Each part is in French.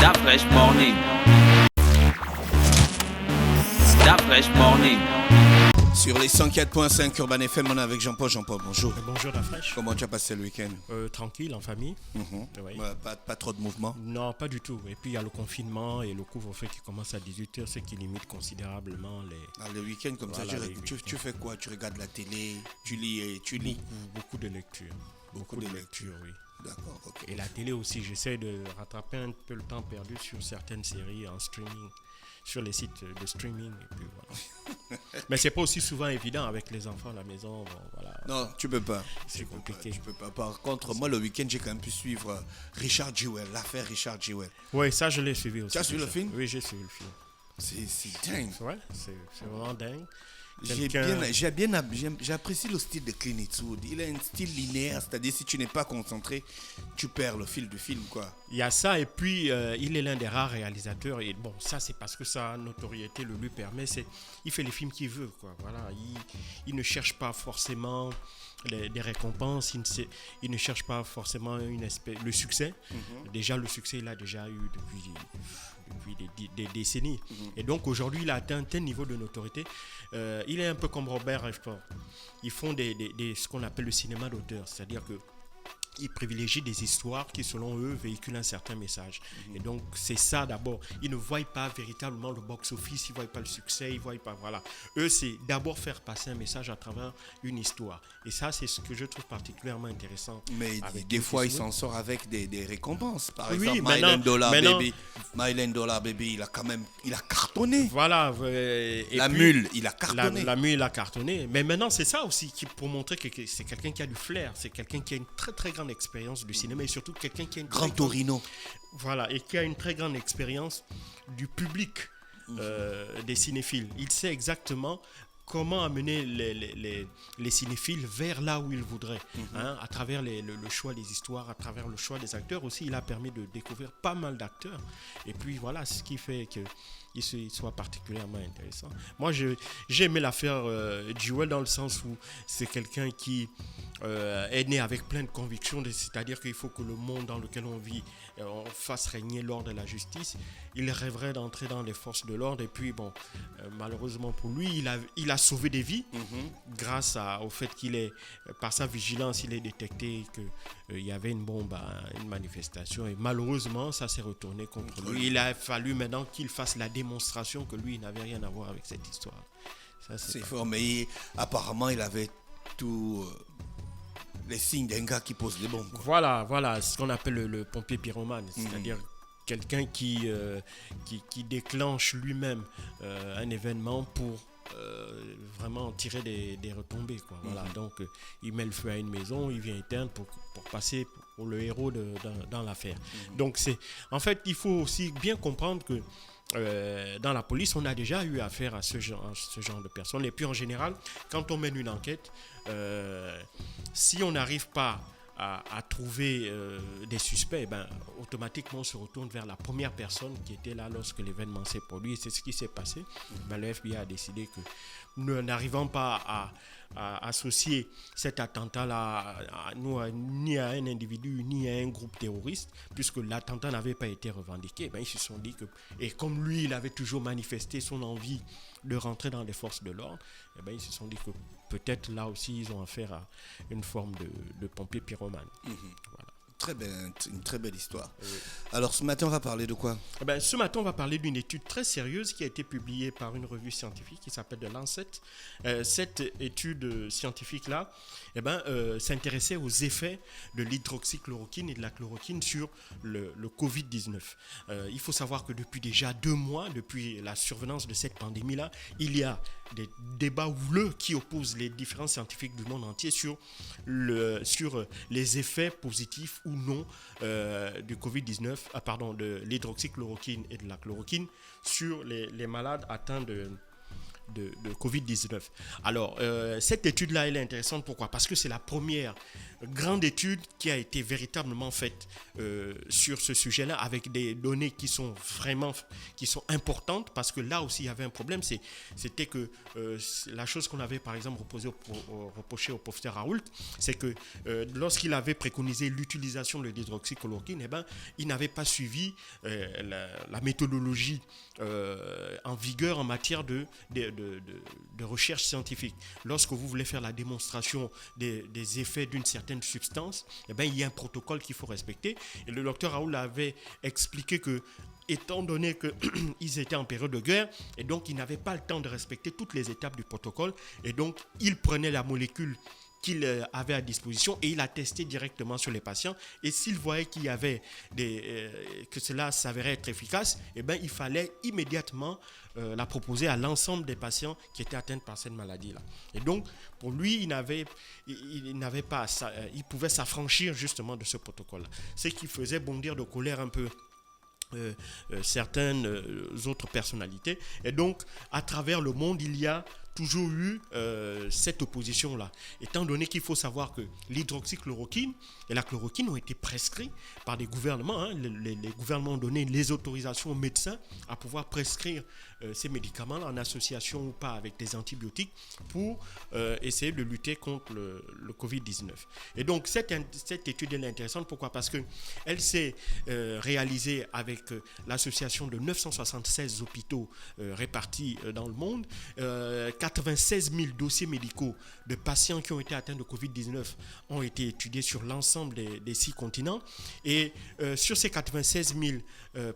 That fresh morning. That fresh morning. Sur les 104.5 Urban FM, on est avec Jean-Paul. Jean-Paul, bonjour. Bonjour la fraîche. Comment tu as passé le week-end? Tranquille, en famille. Oui. Ouais, pas trop de mouvement? Non, pas du tout. Et puis il y a le confinement et le couvre-feu qui commence à 18h, ce qui limite considérablement les... Le week-end comme Voilà, ça, les tu fais quoi? Tu regardes la télé, tu lis. Beaucoup de lectures. Beaucoup de lectures, oui. D'accord, ok. Et la télé aussi, j'essaie de rattraper un peu le temps perdu sur certaines séries en streaming, sur les sites de streaming. Et puis voilà. Mais c'est pas aussi souvent évident avec les enfants à la maison. Bon, voilà. Non, tu peux pas. C'est compliqué. Tu peux pas. Par contre, moi, le week-end, j'ai quand même pu suivre Richard Jewell, l'affaire Richard Jewell. Oui, ça, je l'ai suivi aussi. Tu as suivi le film? Oui, j'ai suivi le film. C'est dingue. Ouais, c'est vraiment dingue. J'apprécie le style de Clint Eastwood. Il a un style linéaire, c'est-à-dire si tu n'es pas concentré, tu perds le fil du film, quoi. Il y a ça, et puis il est l'un des rares réalisateurs, et bon, ça c'est parce que sa notoriété le lui permet, il fait les films qu'il veut, quoi. Voilà, il ne cherche pas forcément des récompenses, il ne cherche pas forcément le succès. Déjà, le succès, il a déjà eu depuis des décennies. Et donc aujourd'hui, il a atteint un tel niveau de notoriété. Il est un peu comme Robert Redford. Ils font ce qu'on appelle le cinéma d'auteur, c'est-à-dire que ils privilégient des histoires qui, selon eux, véhiculent un certain message. Et donc, c'est ça d'abord. Ils ne voient pas véritablement le box-office, ils ne voient pas le succès, ils ne voient pas... Voilà. Eux, c'est d'abord faire passer un message à travers une histoire. Et ça, c'est ce que je trouve particulièrement intéressant. Mais des fois, il s'en sort avec des récompenses. Par Oui, exemple, Million Dollar Baby, il a cartonné. Voilà. La mule, il a cartonné. La mule, il a cartonné. Mais maintenant, c'est ça aussi pour montrer que c'est quelqu'un qui a du flair. C'est quelqu'un qui a une très, très grande expérience du cinéma et surtout quelqu'un qui a une Grand Torino. Voilà, et qui a une très grande expérience du public des cinéphiles. Il sait exactement comment amener les cinéphiles vers là où ils voudraient, à travers le choix des histoires, à travers le choix des acteurs aussi. Il a permis de découvrir pas mal d'acteurs. Et puis voilà, ce qui fait qu'il soit particulièrement intéressant. Moi, j'ai aimé l'affaire Jewell dans le sens où c'est quelqu'un qui est né avec plein de convictions, c'est-à-dire qu'il faut que le monde dans lequel on vit, on fasse régner l'ordre et la justice. Il rêverait d'entrer dans les forces de l'ordre et puis bon, malheureusement pour lui, il a sauvé des vies grâce au fait qu'il est, par sa vigilance, il est détecté qu'il y avait une bombe à une manifestation et malheureusement, ça s'est retourné contre lui. Il a fallu maintenant qu'il fasse la démonstration que lui, il n'avait rien à voir avec cette histoire. Ça, c'est fort, mais apparemment, il avait tout... les signes d'un gars qui pose des bombes. Quoi. Voilà, ce qu'on appelle le pompier pyromane, c'est-à-dire quelqu'un qui déclenche lui-même un événement pour vraiment tirer des retombées. Quoi. Voilà, donc il met le feu à une maison, il vient éteindre pour passer pour le héros dans l'affaire. Donc en fait, il faut aussi bien comprendre que dans la police, on a déjà eu affaire à ce genre de personnes. Et puis en général, quand on mène une enquête, si on n'arrive pas à trouver des suspects, automatiquement on se retourne vers la première personne qui était là lorsque l'événement s'est produit. Et c'est ce qui s'est passé. Le FBI a décidé que nous n'arrivons pas à associer cet attentat-là ni à un individu ni à un groupe terroriste, puisque l'attentat n'avait pas été revendiqué. Ils se sont dit que, et comme lui, il avait toujours manifesté son envie de rentrer dans les forces de l'ordre, ils se sont dit que peut-être là aussi ils ont affaire à une forme de pompier pyromane. Voilà. Une très belle histoire. Oui. Alors ce matin on va parler de quoi? Ce matin on va parler d'une étude très sérieuse qui a été publiée par une revue scientifique qui s'appelle The Lancet. Cette étude scientifique-là s'intéressait aux effets de l'hydroxychloroquine et de la chloroquine sur le Covid-19. Il faut savoir que depuis déjà 2 mois, depuis la survenance de cette pandémie-là, il y a des débats houleux qui opposent les différents scientifiques du monde entier sur les effets positifs ou non du Covid-19, de l'hydroxychloroquine et de la chloroquine sur les malades atteints de Covid-19. Alors, cette étude-là, elle est intéressante. Pourquoi? Parce que c'est la première grande étude qui a été véritablement faite sur ce sujet-là, avec des données qui sont importantes, parce que là aussi, il y avait un problème. C'était que la chose qu'on avait, par exemple, reproché au professeur Raoult, c'est que lorsqu'il avait préconisé l'utilisation de l'hydroxychloroquine, eh ben, il n'avait pas suivi la méthodologie en vigueur en matière de recherche scientifique. Lorsque vous voulez faire la démonstration des effets d'une certaine substance, eh ben, il y a un protocole qu'il faut respecter. Et le docteur Raoult avait expliqué que, étant donné qu'ils étaient en période de guerre, et donc ils n'avaient pas le temps de respecter toutes les étapes du protocole, et donc ils prenaient la molécule qu'il avait à disposition et il a testé directement sur les patients, et s'il voyait qu'il y avait que cela s'avérait être efficace, eh ben, il fallait immédiatement la proposer à l'ensemble des patients qui étaient atteints par cette maladie-là. Et donc, pour lui, il pouvait s'affranchir justement de ce protocole-là. Ce qui faisait bondir de colère un peu certaines autres personnalités. Et donc, à travers le monde, il y a toujours eu cette opposition-là. Étant donné qu'il faut savoir que l'hydroxychloroquine et la chloroquine ont été prescrits par des gouvernements. Hein. Les gouvernements ont donné les autorisations aux médecins à pouvoir prescrire ces médicaments en association ou pas avec des antibiotiques pour essayer de lutter contre le Covid-19. Et donc, cette étude est intéressante. Pourquoi? Parce qu'elle s'est réalisée avec l'association de 976 hôpitaux répartis dans le monde. 96 000 dossiers médicaux de patients qui ont été atteints de Covid-19 ont été étudiés sur l'ensemble des 6 continents. Et sur ces 96 000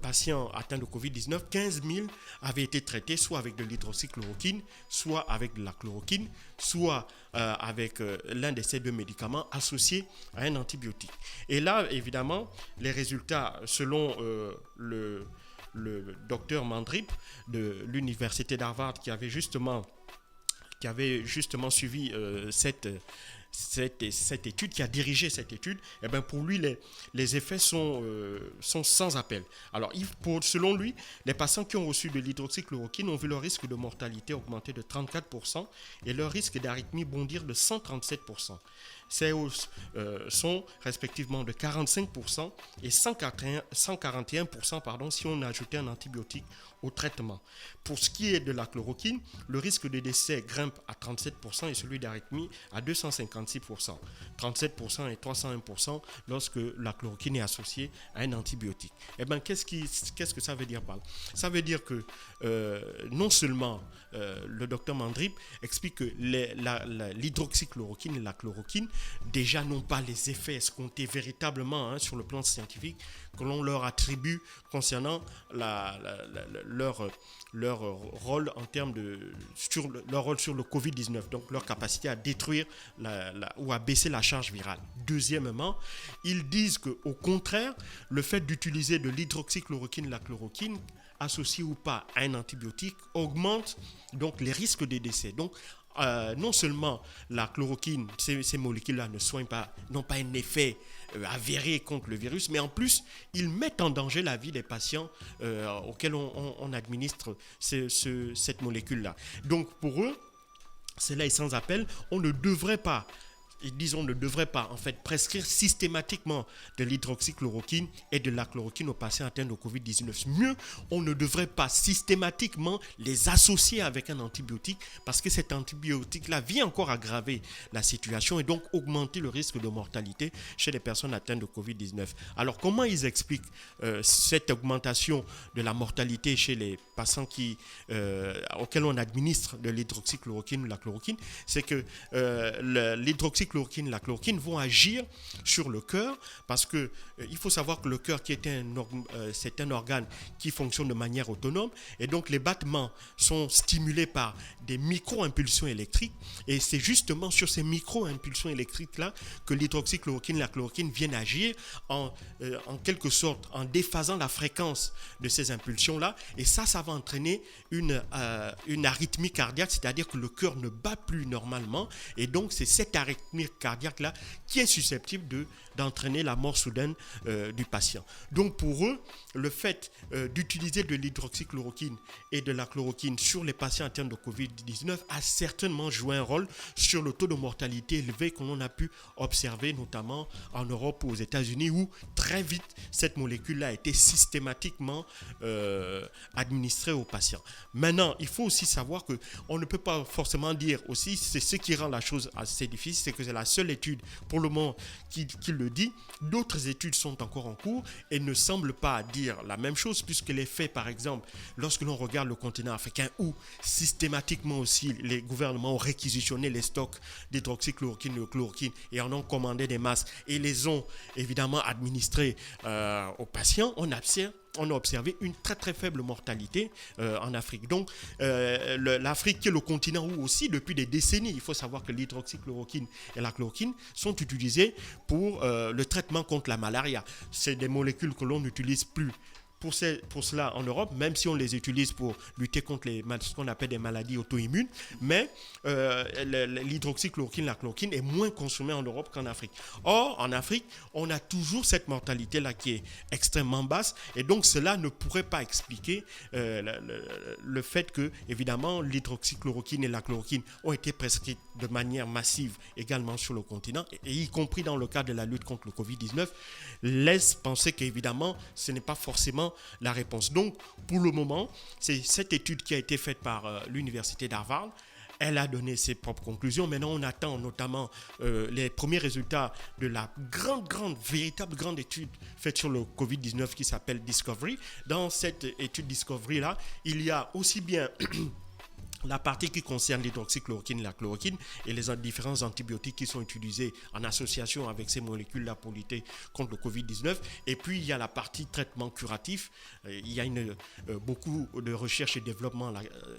patients atteints de Covid-19, 15 000 avaient été traités soit avec de l'hydroxychloroquine, soit avec de la chloroquine, soit avec l'un de ces 2 médicaments associés à un antibiotique. Et là, évidemment, les résultats, selon le docteur Mandrip de l'université d'Harvard qui avait justement suivi cette étude, qui a dirigé cette étude, eh bien pour lui, les effets sont sans appel. Alors, selon lui, les patients qui ont reçu de l'hydroxychloroquine ont vu leur risque de mortalité augmenter de 34% et leur risque d'arythmie bondir de 137%. Ces hausses sont respectivement de 45% et 141% si on ajoutait un antibiotique au traitement. Pour ce qui est de la chloroquine, le risque de décès grimpe à 37% et celui d'arythmie à 256%. 37% et 301% lorsque la chloroquine est associée à un antibiotique. Eh bien, qu'est-ce que ça veut dire par là? Ça veut dire que non seulement le docteur Mandrip explique que l'hydroxychloroquine et la chloroquine déjà n'ont pas les effets escomptés véritablement sur le plan scientifique que l'on leur attribue concernant leur rôle en termes leur rôle sur le Covid-19, donc leur capacité à détruire ou à baisser la charge virale. Deuxièmement, ils disent qu'au contraire, le fait d'utiliser de l'hydroxychloroquine et la chloroquine associé ou pas à un antibiotique augmente donc les risques de décès. Donc, non seulement la chloroquine, ces molécules-là n'ont pas un effet avéré contre le virus, mais en plus, ils mettent en danger la vie des patients auxquels on administre cette molécule-là. Donc, pour eux, cela est sans appel. On ne devrait pas en fait prescrire systématiquement de l'hydroxychloroquine et de la chloroquine aux patients atteints de Covid-19. Mieux, on ne devrait pas systématiquement les associer avec un antibiotique parce que cet antibiotique-là vient encore aggraver la situation et donc augmenter le risque de mortalité chez les personnes atteintes de Covid-19. Alors, comment ils expliquent cette augmentation de la mortalité chez les patients auxquels on administre de l'hydroxychloroquine ou de la chloroquine? C'est que l'hydroxychloroquine et la chloroquine vont agir sur le cœur parce que il faut savoir que le cœur c'est un organe qui fonctionne de manière autonome et donc les battements sont stimulés par des micro-impulsions électriques et c'est justement sur ces micro-impulsions électriques-là que l'hydroxychloroquine et la chloroquine viennent agir en quelque sorte en déphasant la fréquence de ces impulsions-là et ça va entraîner une arythmie cardiaque, c'est-à-dire que le cœur ne bat plus normalement et donc c'est cette arythmie cardiaque là qui est susceptible d'entraîner la mort soudaine du patient. Donc pour eux, le fait d'utiliser de l'hydroxychloroquine et de la chloroquine sur les patients atteints de Covid-19 a certainement joué un rôle sur le taux de mortalité élevé que l'on a pu observer, notamment en Europe ou aux États-Unis, où très vite cette molécule-là a été systématiquement administrée aux patients. Maintenant, il faut aussi savoir qu'on ne peut pas forcément dire aussi, c'est ce qui rend la chose assez difficile, c'est que c'est la seule étude pour le moment qui le dit. D'autres études sont encore en cours et ne semblent pas dire la même chose, puisque les faits, par exemple, lorsque l'on regarde le continent africain, où systématiquement aussi les gouvernements ont réquisitionné les stocks d'hydroxychloroquine et de chloroquine et en ont commandé des masses et les ont évidemment administrés aux patients, on a observé une très très faible mortalité en Afrique. Donc l'Afrique qui est le continent où aussi depuis des décennies, il faut savoir que l'hydroxychloroquine et la chloroquine sont utilisées pour le traitement contre la malaria. C'est des molécules que l'on n'utilise plus pour cela en Europe, même si on les utilise pour lutter contre ce qu'on appelle des maladies auto-immunes, mais l'hydroxychloroquine, la chloroquine est moins consommée en Europe qu'en Afrique. Or, en Afrique, on a toujours cette mortalité-là qui est extrêmement basse, et donc cela ne pourrait pas expliquer le fait que, évidemment, l'hydroxychloroquine et la chloroquine ont été prescrites de manière massive également sur le continent, et y compris dans le cadre de la lutte contre le Covid-19, laisse penser qu'évidemment, ce n'est pas forcément la réponse. Donc, pour le moment, c'est cette étude qui a été faite par l'université d'Harvard. Elle a donné ses propres conclusions. Maintenant, on attend notamment les premiers résultats de la véritable grande étude faite sur le Covid-19 qui s'appelle Discovery. Dans cette étude Discovery-là, il y a aussi bien la partie qui concerne l'hydroxychloroquine et la chloroquine et les différents antibiotiques qui sont utilisés en association avec ces molécules-là pour lutter contre le Covid-19. Et puis, il y a la partie traitement curatif. Il y a beaucoup de recherche et développement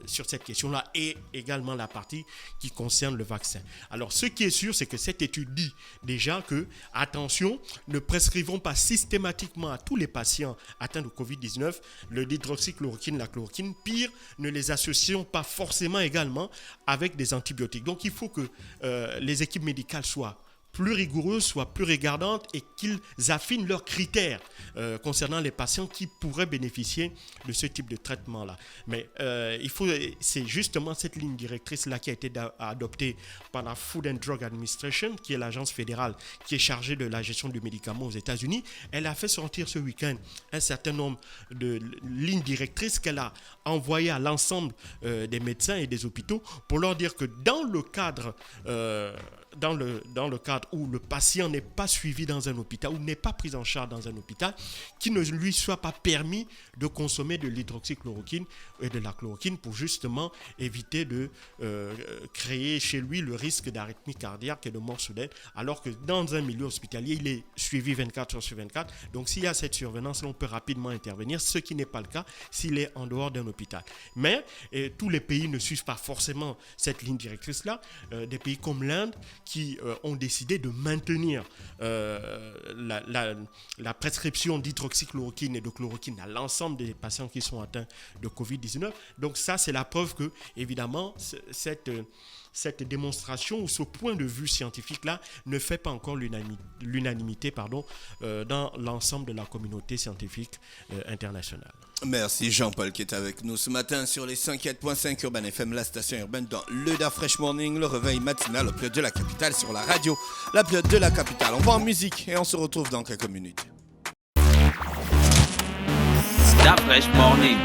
sur cette question-là et également la partie qui concerne le vaccin. Alors, ce qui est sûr, c'est que cette étude dit déjà que, attention, ne prescrivons pas systématiquement à tous les patients atteints de Covid-19 l'hydroxychloroquine, la chloroquine. Pire, ne les associons pas forcément également avec des antibiotiques. Donc il faut que les équipes médicales soient plus rigoureuses, soient plus regardantes et qu'ils affinent leurs critères concernant les patients qui pourraient bénéficier de ce type de traitement-là. Mais c'est justement cette ligne directrice-là qui a été adoptée par la Food and Drug Administration, qui est l'agence fédérale qui est chargée de la gestion du médicament aux États-Unis. Elle a fait sortir ce week-end un certain nombre de lignes directrices qu'elle a envoyées à l'ensemble des médecins et des hôpitaux pour leur dire que dans le cadre où le patient n'est pas suivi dans un hôpital ou n'est pas pris en charge dans un hôpital, qu'il ne lui soit pas permis de consommer de l'hydroxychloroquine et de la chloroquine pour justement éviter de créer chez lui le risque d'arythmie cardiaque et de mort soudaine, alors que dans un milieu hospitalier, il est suivi 24 heures sur 24. Donc s'il y a cette survenance, on peut rapidement intervenir, ce qui n'est pas le cas s'il est en dehors d'un hôpital. Mais tous les pays ne suivent pas forcément cette ligne directrice-là. Des pays comme l'Inde qui ont décidé de maintenir la prescription d'hydroxychloroquine et de chloroquine à l'ensemble des patients qui sont atteints de Covid-19. Donc ça, c'est la preuve que, évidemment, cette démonstration ou ce point de vue scientifique-là ne fait pas encore l'unanimité dans l'ensemble de la communauté scientifique internationale. Merci Jean-Paul qui est avec nous ce matin sur les 104.5 Urban FM, la station urbaine dans le Da Fresh Morning, le réveil matinal au pilote de la capitale sur la radio, la pilote de la capitale. On va en musique et on se retrouve dans quelques minutes. Da Fresh Morning.